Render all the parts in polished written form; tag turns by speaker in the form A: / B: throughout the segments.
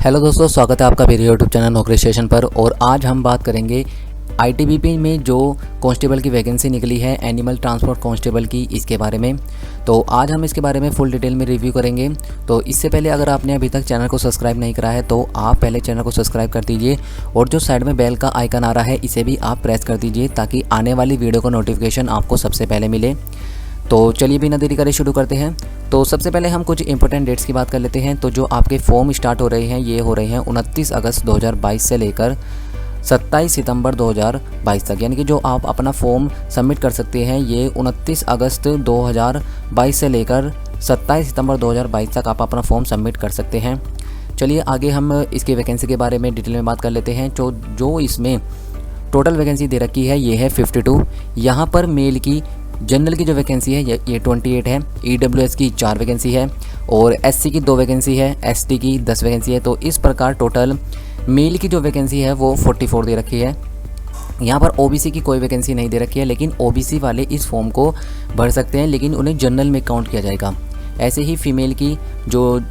A: Hello दोस्तों, स्वागत है आपका मेरे यूट्यूब चैनल नौकरी स्टेशन पर। और आज हम बात करेंगे आईटीबीपी में जो कांस्टेबल की वैकेंसी निकली है एनिमल ट्रांसपोर्ट कांस्टेबल की, इसके बारे में। तो आज हम इसके बारे में फुल डिटेल में रिव्यू करेंगे। तो इससे पहले अगर आपने अभी तक चैनल को सब्सक्राइब नहीं करा है तो आप पहले चैनल को सब्सक्राइब कर दीजिए और जो साइड में बेल का आइकन आ रहा है इसे भी आप प्रेस कर दीजिए ताकि आने वाली वीडियो का नोटिफिकेशन आपको सबसे पहले मिले। तो चलिए बिना देरी करे शुरू करते हैं। तो सबसे पहले हम कुछ इंपॉर्टेंट डेट्स की बात कर लेते हैं। तो जो आपके फॉर्म स्टार्ट हो रहे हैं ये हो रहे हैं 29 अगस्त 2022 से लेकर 27 सितंबर 2022 तक, यानी कि जो आप अपना फॉर्म सबमिट कर सकते हैं ये 29 अगस्त 2022 से लेकर 27 सितंबर 2022 तक आप अपना फॉर्म सबमिट कर सकते हैं। चलिए आगे हम इसकी वैकेंसी के बारे में डिटेल में बात कर लेते हैं। जो इसमें टोटल वैकेंसी दे रखी है ये है 52। यहाँ पर मेल की जनरल की जो वैकेंसी है ये 28 है, ईडब्ल्यूएस की 4 वैकेंसी है और एससी की 2 वैकेंसी है, एसटी की 10 वैकेंसी है। तो इस प्रकार टोटल मेल की जो वैकेंसी है वो 44 दे रखी है। यहाँ पर ओबीसी की कोई वैकेंसी नहीं दे रखी है, लेकिन ओबीसी वाले इस फॉर्म को भर सकते हैं लेकिन उन्हें जनरल में काउंट किया जाएगा। ऐसे ही फीमेल की जो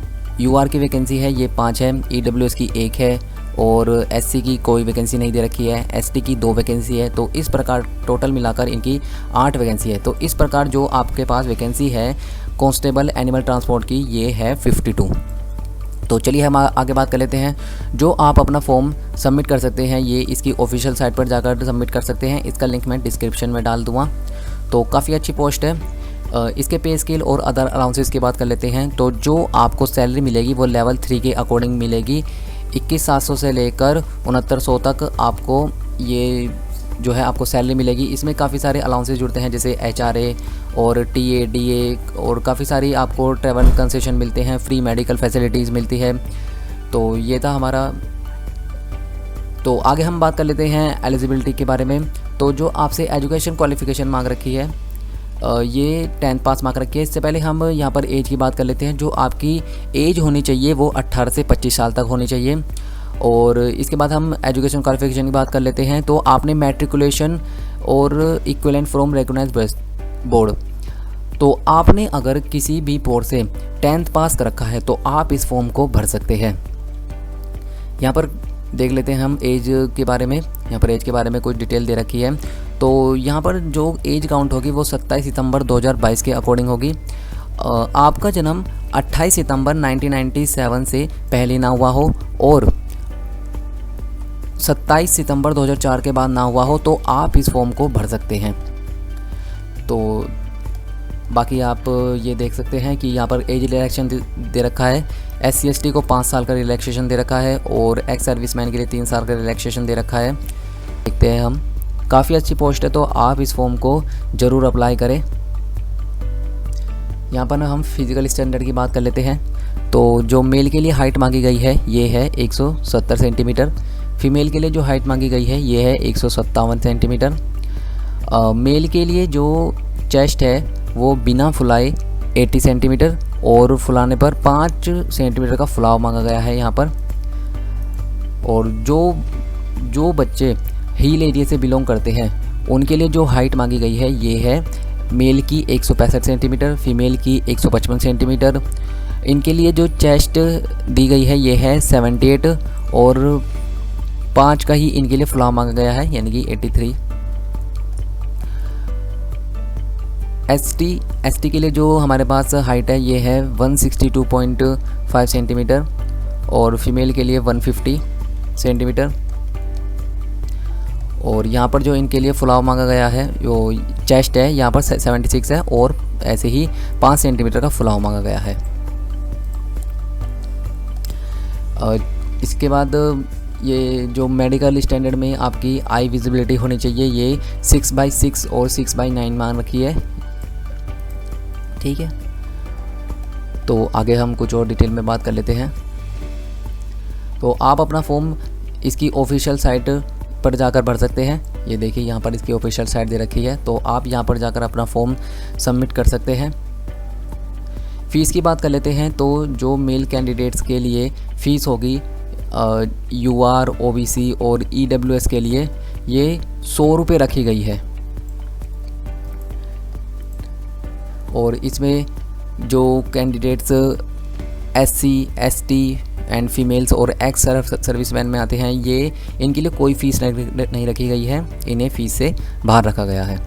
A: यूआर की वैकेंसी है ये 5 है, ईडब्ल्यूएस की 1 है और एससी की कोई वैकेंसी नहीं दे रखी है, एसटी की 2 वैकेंसी है। तो इस प्रकार टोटल मिलाकर इनकी 8 वैकेंसी है। तो इस प्रकार जो आपके पास वैकेंसी है कांस्टेबल एनिमल ट्रांसपोर्ट की ये है 52। तो चलिए हम आगे बात कर लेते हैं। जो आप अपना फॉर्म सबमिट कर सकते हैं ये इसकी ऑफिशियल साइट पर जाकर सबमिट कर सकते हैं। इसका लिंक मैं डिस्क्रिप्शन में डाल दूँगा। तो काफ़ी अच्छी पोस्ट है। इसके पे स्केल और अदर अलाउंसेस की बात कर लेते हैं। तो जो आपको सैलरी मिलेगी वो लेवल 3 के अकॉर्डिंग मिलेगी। 21,700 से लेकर 6900 तक आपको ये जो है आपको सैलरी मिलेगी। इसमें काफ़ी सारे अलाउंसेस जुड़ते हैं जैसे एचआरए और टीए डीए और काफ़ी सारी आपको ट्रैवल कंसेशन मिलते हैं, फ्री मेडिकल फैसिलिटीज़ मिलती है। तो ये था हमारा। तो आगे हम बात कर लेते हैं एलिजिबिलिटी के बारे में। तो जो आपसे एजुकेशन क्वालिफ़िकेशन मांग रखी है ये 10th पास मार्क रखी है। इससे पहले हम यहाँ पर एज की बात कर लेते हैं। जो आपकी एज होनी चाहिए वो 18 से 25 साल तक होनी चाहिए। और इसके बाद हम एजुकेशन क्वालिफिकेशन की बात कर लेते हैं। तो आपने मैट्रिकुलेशन और इक्विवेलेंट फ्रॉम रिकॉग्नाइज्ड बोर्ड, तो आपने अगर किसी भी बोर्ड से 10th पास कर रखा है तो आप इस फॉर्म को भर सकते हैं। यहाँ पर देख लेते हैं हम एज के बारे में। यहाँ पर एज के बारे में कुछ डिटेल दे रखी है। तो यहाँ पर जो एज काउंट होगी वो 27 सितंबर 2022 के अकॉर्डिंग होगी। आपका जन्म 28 सितंबर 1997 से पहले ना हुआ हो और 27 सितंबर 2004 के बाद ना हुआ हो तो आप इस फॉर्म को भर सकते हैं। तो बाकी आप ये देख सकते हैं कि यहाँ पर एज रिलैक्सेशन दे रखा है। SC/ST को 5 साल का रिलैक्सेशन दे रखा है और एक्स सर्विसमैन के लिए 3 साल का रिलैक्सेशन दे रखा है। देखते हैं हम, काफ़ी अच्छी पोस्ट है तो आप इस फॉर्म को ज़रूर अप्लाई करें। यहाँ पर हम फिजिकल स्टैंडर्ड की बात कर लेते हैं। तो जो मेल के लिए हाइट मांगी गई है ये है 170 सेंटीमीटर। फीमेल के लिए जो हाइट मांगी गई है ये है 157 सेंटीमीटर। मेल के लिए जो चेस्ट है वो बिना फुलाए 80 सेंटीमीटर और फुलाने पर 5 सेंटीमीटर का फुलाव मांगा गया है यहाँ पर। और जो बच्चे हिल एरिया से बिलोंग करते हैं उनके लिए जो हाइट मांगी गई है ये है मेल की 165 सेंटीमीटर, फीमेल की 155 सेंटीमीटर। इनके लिए जो चेस्ट दी गई है ये है 78 और 5 का ही इनके लिए फुलाव मांगा गया है यानी कि 83। एसटी के लिए जो हमारे पास हाइट है ये है 162.5 सेंटीमीटर और फीमेल के लिए 150 सेंटीमीटर। और यहाँ पर जो इनके लिए फुलाव मांगा गया है जो चेस्ट है यहाँ पर 76 है और ऐसे ही 5 सेंटीमीटर का फुलाव मांगा गया है। इसके बाद ये जो मेडिकल स्टैंडर्ड में आपकी आई विजिबिलिटी होनी चाहिए ये 6/6 और 6/9 मांग रखी है। ठीक है, तो आगे हम कुछ और डिटेल में बात कर लेते हैं। तो आप अपना फॉर्म इसकी ऑफिशियल साइट पर जाकर भर सकते हैं। ये देखिए यहाँ पर इसकी ऑफिशियल साइट दे रखी है तो आप यहाँ पर जाकर अपना फॉर्म सबमिट कर सकते हैं। फ़ीस की बात कर लेते हैं। तो जो मेल कैंडिडेट्स के लिए फ़ीस होगी यूआर, ओबीसी और ईडब्ल्यूएस के लिए ये 100 रुपये रखी गई है। और इसमें जो candidates SC ST and females और एक्स सर्विसमैन में आते हैं, ये इनके लिए कोई फ़ीस नहीं रखी गई है, इन्हें फ़ीस से बाहर रखा गया है।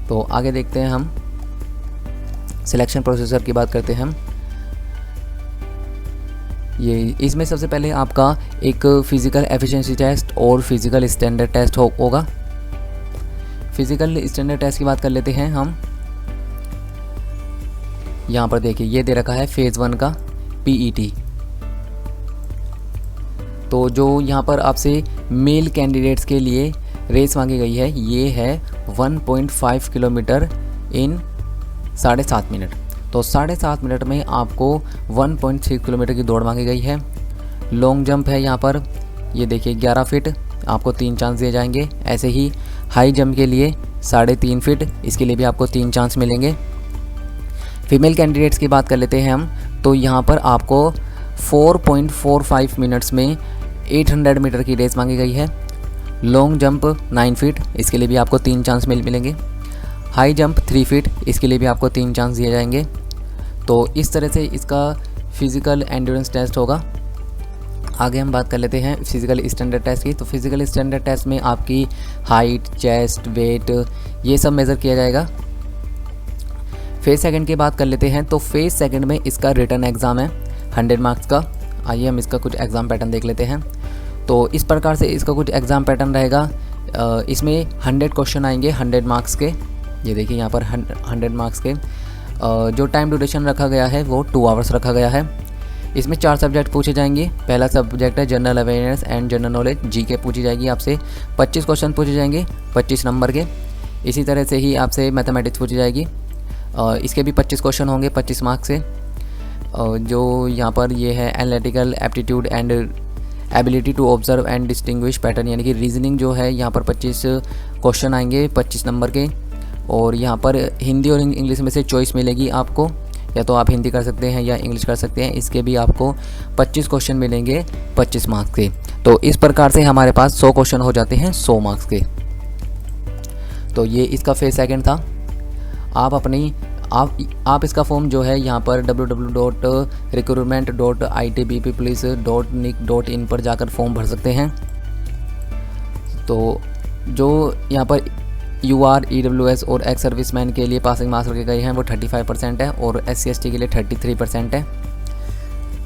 A: तो आगे देखते हैं हम सिलेक्शन प्रोसेसर की बात करते हैं हम। ये इसमें सबसे पहले आपका एक फ़िज़िकल एफिशिएंसी टेस्ट और फिज़िकल स्टैंडर्ड टेस्ट होगा। फिज़िकल स्टैंडर्ड टेस्ट की बात कर लेते हैं हम। यहाँ पर देखिए ये दे रखा है फेज़ 1 का PET। तो जो यहाँ पर आपसे मेल कैंडिडेट्स के लिए रेस मांगी गई है, ये है 1.5 किलोमीटर इन 7.5 मिनट। तो 7.5 मिनट में आपको 1.6 किलोमीटर की दौड़ मांगी गई है। लॉन्ग जंप है यहाँ पर, ये देखिए 11 फीट, आपको 3 चांस दिए जाएंगे। ऐसे ही हाई जंप के लिए 3.5 फीट, इसके लिए भी आपको 3 चांस मिलेंगे। फीमेल कैंडिडेट्स की बात कर लेते हैं हम। तो यहाँ पर आपको 4.45 मिनट्स में 800 मीटर की रेस मांगी गई है। लॉन्ग जंप 9 फीट, इसके लिए भी आपको 3 चांस मिलेंगे। हाई जंप 3 फीट, इसके लिए भी आपको 3 चांस दिए जाएंगे। तो इस तरह से इसका फिज़िकल एंड्योरेंस टेस्ट होगा। आगे हम बात कर लेते हैं फिज़िकल स्टैंडर्ड टेस्ट की। तो फिज़िकल स्टैंडर्ड टेस्ट में आपकी हाइट, चेस्ट, वेट, ये सब मेज़र किया जाएगा। फेज़ सेकंड की बात कर लेते हैं। तो फेज़ सेकंड में इसका रिटन एग्ज़ाम है 100 मार्क्स का। आइए हम इसका कुछ एग्ज़ाम पैटर्न देख लेते हैं। तो इस प्रकार से इसका कुछ एग्ज़ाम पैटर्न रहेगा। इसमें 100 क्वेश्चन आएंगे 100 मार्क्स के। ये देखिए यहाँ पर 100 मार्क्स के। जो टाइम ड्यूरेशन रखा गया है वो 2 आवर्स रखा गया है। इसमें 4 सब्जेक्ट पूछे जाएंगे। पहला सब्जेक्ट है general awareness and general knowledge, GK पूछी जाएगी आपसे। 25 क्वेश्चन पूछे जाएंगे 25 नंबर के। इसी तरह से ही आपसे मैथमेटिक्स पूछी जाएगी, इसके भी 25 क्वेश्चन होंगे 25 मार्क्स से। जो यहाँ पर ये है analytical aptitude and ability to observe and distinguish pattern, यानी कि रीजनिंग जो है यहाँ पर 25 क्वेश्चन आएंगे 25 नंबर के। और यहाँ पर हिंदी और इंग्लिश में से चॉइस मिलेगी आपको, या तो आप हिंदी कर सकते हैं या इंग्लिश कर सकते हैं। इसके भी आपको 25 क्वेश्चन मिलेंगे 25 मार्क्स के। तो इस प्रकार से हमारे पास 100 क्वेश्चन हो जाते हैं 100 मार्क्स के। तो ये इसका फेज़ सेकंड था। आप इसका फॉर्म जो है यहाँ पर www.recruitment.itbppolice.nic.in पर जाकर फॉर्म भर सकते हैं। तो जो यहाँ पर UR, EWS और एक्स सर्विसमैन के लिए पासिंग मार्क्स रखे गए हैं वो 35% है और SC/ST के लिए 33% है।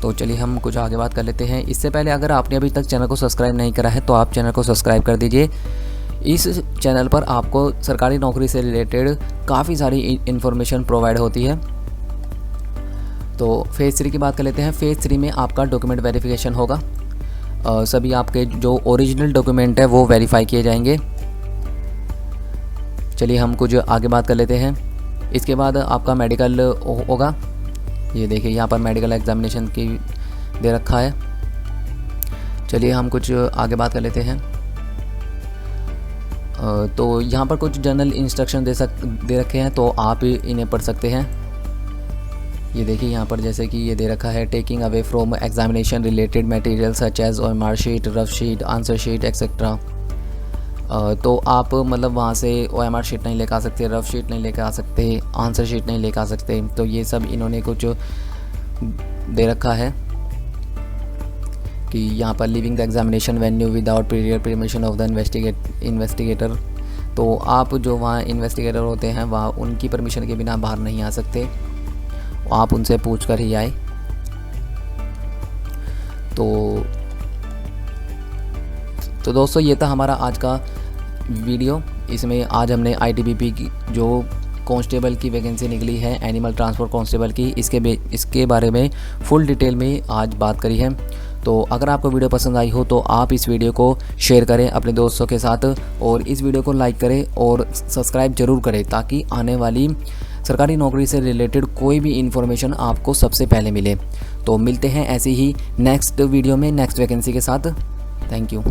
A: तो चलिए हम कुछ आगे बात कर लेते हैं। इससे पहले अगर आपने अभी तक चैनल को सब्सक्राइब नहीं करा है तो आप चैनल को सब्सक्राइब कर दीजिए। इस चैनल पर आपको सरकारी नौकरी से रिलेटेड काफ़ी सारी इन्फॉर्मेशन प्रोवाइड होती है। तो फेज़ 3 की बात कर लेते हैं। फेज़ 3 में आपका डॉक्यूमेंट वेरिफिकेशन होगा। सभी आपके जो ओरिजिनल डॉक्यूमेंट है वो वेरीफाई किए जाएंगे। चलिए हम कुछ आगे बात कर लेते हैं। इसके बाद आपका मेडिकल होगा। ये देखिए यहाँ पर मेडिकल एग्जामिनेशन की दे रखा है। चलिए हम कुछ आगे बात कर लेते हैं। तो यहाँ पर कुछ जनरल इंस्ट्रक्शन दे रखे हैं, तो आप इन्हें पढ़ सकते हैं। ये देखिए यहाँ पर जैसे कि ये दे रखा है, taking away from examination related material such as OMR sheet, rough sheet, answer sheet etcetera. तो आप मतलब वहाँ से OMR शीट नहीं लेकर आ सकते, रफ शीट नहीं लेकर आ सकते, आंसर शीट नहीं लेकर आ सकते। तो ये सब इन्होंने कुछ दे रखा है कि यहाँ पर living the examination venue without prior permission of the investigator. तो आप जो वहाँ इन्वेस्टिगेटर होते हैं वहाँ उनकी परमिशन के बिना बाहर नहीं आ सकते, आप उनसे पूछ कर ही आए। तो दोस्तों ये था हमारा आज का वीडियो। इसमें आज हमने ITBP की जो कांस्टेबल की वैकेंसी निकली है एनिमल ट्रांसपोर्ट कांस्टेबल की, इसके बारे में फुल डिटेल में आज बात करी है। तो अगर आपको वीडियो पसंद आई हो तो आप इस वीडियो को शेयर करें अपने दोस्तों के साथ और इस वीडियो को लाइक करें और सब्सक्राइब ज़रूर करें, ताकि आने वाली सरकारी नौकरी से रिलेटेड कोई भी इन्फॉर्मेशन आपको सबसे पहले मिले। तो मिलते हैं ऐसे ही नेक्स्ट वीडियो में नेक्स्ट वैकेंसी के साथ। Thank you.